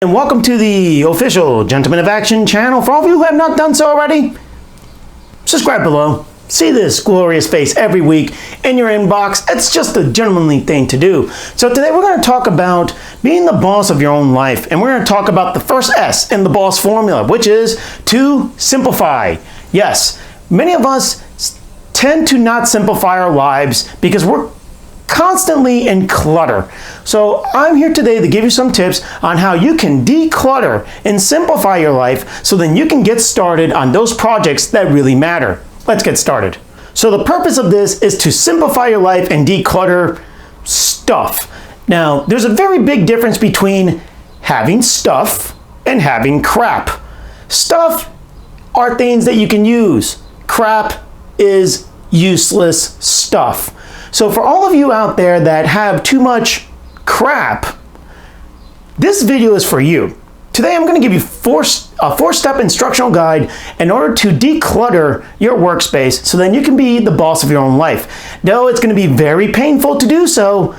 And welcome to the official Gentleman of Action channel. For all of you who have not done so already, subscribe below. See this glorious face every week in your inbox. It's just a gentlemanly thing to do. So today we're going to talk about being the boss of your own life. And we're going to talk about the first S in the boss formula, which is to simplify. Yes, many of us tend to not simplify our lives because we're constantly in clutter. So I'm here today to give you some tips on how you can declutter and simplify your life so then you can get started on those projects that really matter. Let's get started. So the purpose of this is to simplify your life and declutter stuff. Now, there's a very big difference between having stuff and having crap. Stuff are things that you can use. Crap is useless stuff. So for all of you out there that have too much crap, this video is for you. Today I'm going to give you a four-step instructional guide in order to declutter your workspace so then you can be the boss of your own life. Though it's going to be very painful to do so,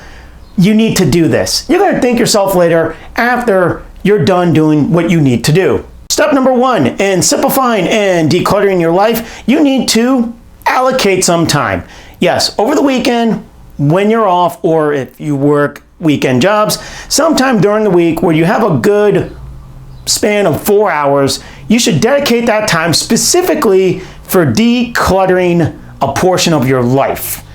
you need to do this. You're going to thank yourself later after you're done doing what you need to do. Step number one in simplifying and decluttering your life, you need to allocate some time. Yes, over the weekend, when you're off, or if you work weekend jobs, sometime during the week where you have a good span of 4 hours, you should dedicate that time specifically for decluttering a portion of your life.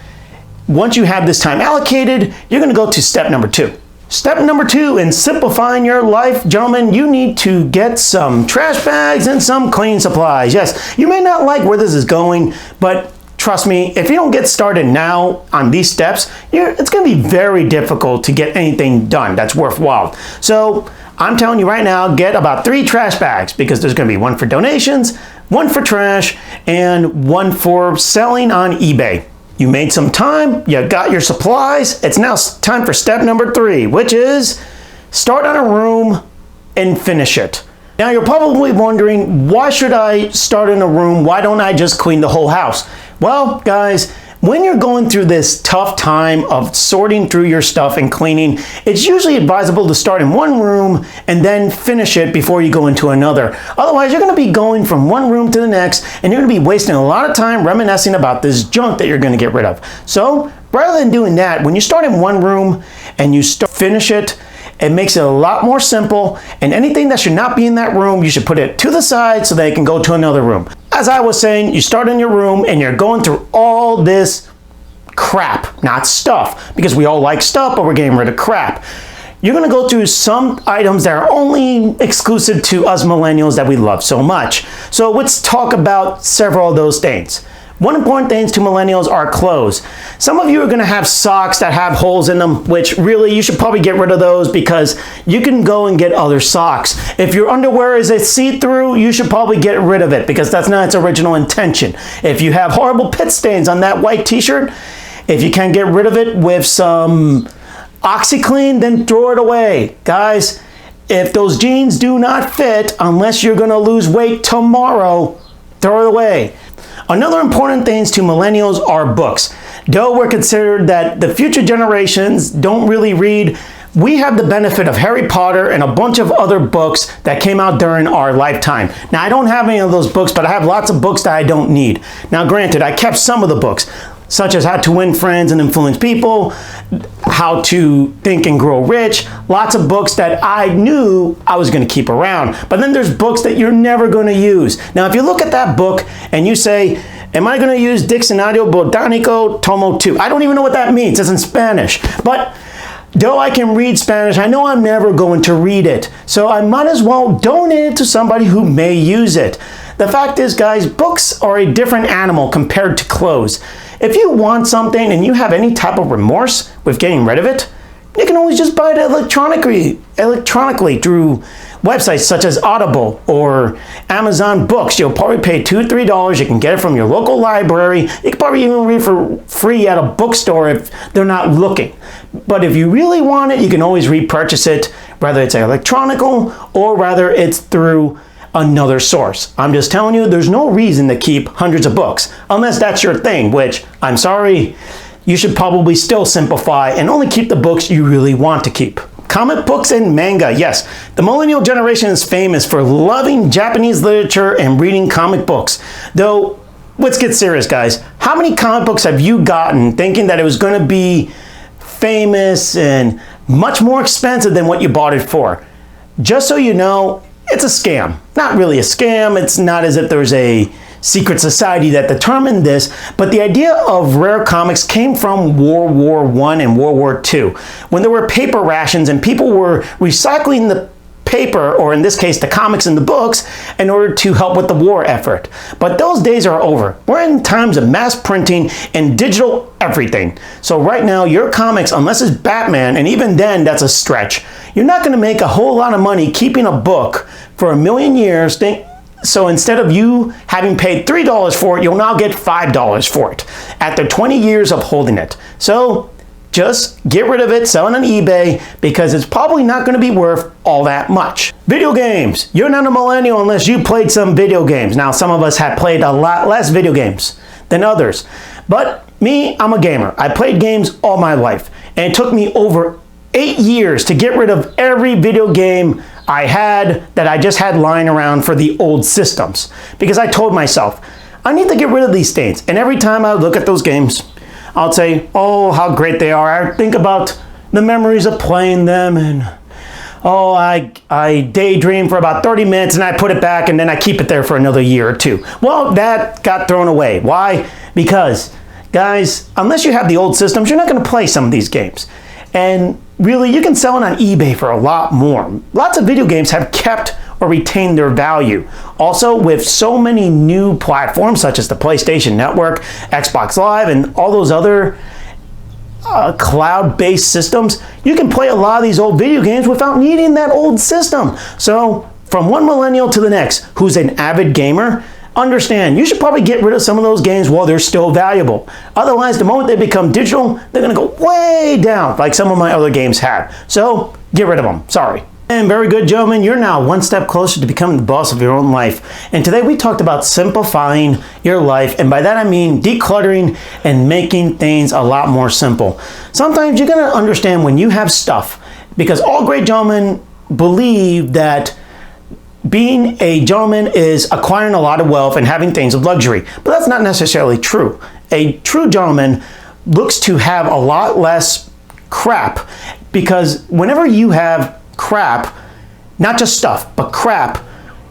Once you have this time allocated, you're going to go to step number two. Step number two in simplifying your life, gentlemen, you need to get some trash bags and some cleaning supplies. Yes, you may not like where this is going, but trust me, if you don't get started now on these steps, it's going to be very difficult to get anything done that's worthwhile. So I'm telling you right now, get about 3 trash bags because there's going to be one for donations, one for trash, and one for selling on eBay. You made some time, you got your supplies. It's now time for step number 3, which is start on a room and finish it. Now you're probably wondering, why should I start in a room? Why don't I just clean the whole house? Well, guys, when you're going through this tough time of sorting through your stuff and cleaning, it's usually advisable to start in one room and then finish it before you go into another. Otherwise, you're going to be going from one room to the next, and you're going to be wasting a lot of time reminiscing about this junk that you're going to get rid of. So rather than doing that, when you start in one room and you finish it, it makes it a lot more simple, and anything that should not be in that room, you should put it to the side so that it can go to another room. As I was saying, you start in your room and you're going through all this crap, not stuff, because we all like stuff, but we're getting rid of crap. You're going to go through some items that are only exclusive to us millennials that we love so much. So let's talk about several of those things. One important thing to millennials are clothes. Some of you are going to have socks that have holes in them, which really you should probably get rid of those because you can go and get other socks. If your underwear is a see-through, you should probably get rid of it because that's not its original intention. If you have horrible pit stains on that white t-shirt, if you can get rid of it with some OxyClean, then throw it away. Guys, if those jeans do not fit, unless you're going to lose weight tomorrow, throw it away. Another important thing to millennials are books. Though we're considered that the future generations don't really read, we have the benefit of Harry Potter and a bunch of other books that came out during our lifetime. Now, I don't have any of those books, but I have lots of books that I don't need. Now, granted, I kept some of the books, such as How to Win Friends and Influence People, How to Think and Grow Rich, lots of books that I knew I was going to keep around. But then there's books that you're never going to use. Now, if you look at that book and you say, am I going to use Diccionario Botánico Tomo 2? I don't even know what that means. It's in Spanish. But though I can read Spanish, I know I'm never going to read it. So I might as well donate it to somebody who may use it. The fact is, guys, books are a different animal compared to clothes. If you want something and you have any type of remorse with getting rid of it, you can always just buy it electronically through websites such as Audible or Amazon Books. You'll probably pay $2 or $3. You can get it from your local library. You can probably even read for free at a bookstore if they're not looking. But if you really want it, you can always repurchase it, whether it's electronical or whether it's through another source. I'm just telling you, there's no reason to keep hundreds of books, unless that's your thing, which, I'm sorry, you should probably still simplify and only keep the books you really want to keep. Comic books and manga. Yes, the millennial generation is famous for loving Japanese literature and reading comic books. Though, let's get serious, guys. How many comic books have you gotten thinking that it was going to be famous and much more expensive than what you bought it for? Just so you know, it's a scam. Not really a scam. It's not as if there's a secret society that determined this, but the idea of rare comics came from World War I and World War II, when there were paper rations and people were recycling the paper, or in this case the comics and the books, in order to help with the war effort. But those days are over. We're in times of mass printing and digital everything. So right now your comics, unless it's Batman, and even then that's a stretch, you're not going to make a whole lot of money keeping a book for a million years. So instead of you having paid $3 for it, you'll now get $5 for it after 20 years of holding it. So just get rid of it, sell it on eBay, because it's probably not going to be worth all that much. Video games. You're not a millennial unless you played some video games. Now, some of us have played a lot less video games than others. But me, I'm a gamer. I played games all my life. And it took me over 8 years to get rid of every video game I had that I just had lying around for the old systems. Because I told myself, I need to get rid of these things. And every time I would look at those games, I would say, oh, how great they are. I think about the memories of playing them, and oh, I daydream for about 30 minutes and I put it back and then I keep it there for another year or two. Well, that got thrown away. Why? Because, guys, unless you have the old systems, you're not going to play some of these games. And really, you can sell it on eBay for a lot more. Lots of video games have kept or retained their value. Also, with so many new platforms such as the PlayStation Network, Xbox Live, and all those other cloud-based systems, you can play a lot of these old video games without needing that old system. So, from one millennial to the next who's an avid gamer, understand, you should probably get rid of some of those games while they're still valuable. Otherwise, the moment they become digital, they're going to go way down, like some of my other games have. So, get rid of them. Sorry. And very good, gentlemen, you're now one step closer to becoming the boss of your own life. And today we talked about simplifying your life. And by that I mean decluttering and making things a lot more simple. Sometimes you're going to understand when you have stuff, because all great gentlemen believe that being a gentleman is acquiring a lot of wealth and having things of luxury. But that's not necessarily true. A true gentleman looks to have a lot less crap, because whenever you have crap, not just stuff, but crap,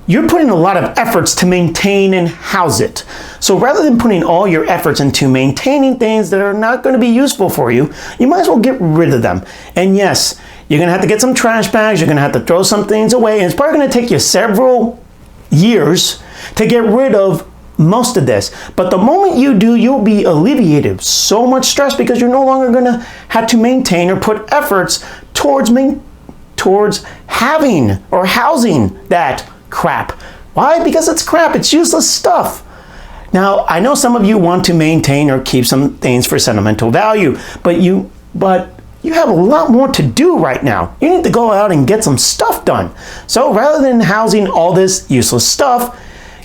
you're putting a lot of efforts to maintain and house it. So rather than putting all your efforts into maintaining things that are not going to be useful for you, you might as well get rid of them. And yes, you're going to have to get some trash bags, you're going to have to throw some things away, and it's probably going to take you several years to get rid of most of this. But the moment you do, you'll be alleviated so much stress, because you're no longer going to have to maintain or put efforts towards having or housing that crap. Why? Because it's crap. It's useless stuff. Now, I know some of you want to maintain or keep some things for sentimental value, but you have a lot more to do right now. You need to go out and get some stuff done. So rather than housing all this useless stuff,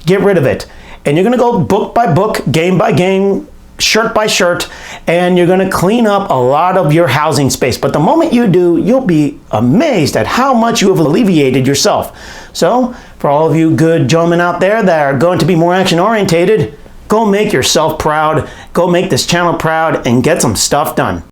get rid of it. And you're going to go book by book, game by game, shirt by shirt, and you're going to clean up a lot of your housing space. But the moment you do, you'll be amazed at how much you have alleviated yourself. So, for all of you good gentlemen out there that are going to be more action orientated, go make yourself proud, go make this channel proud, and get some stuff done.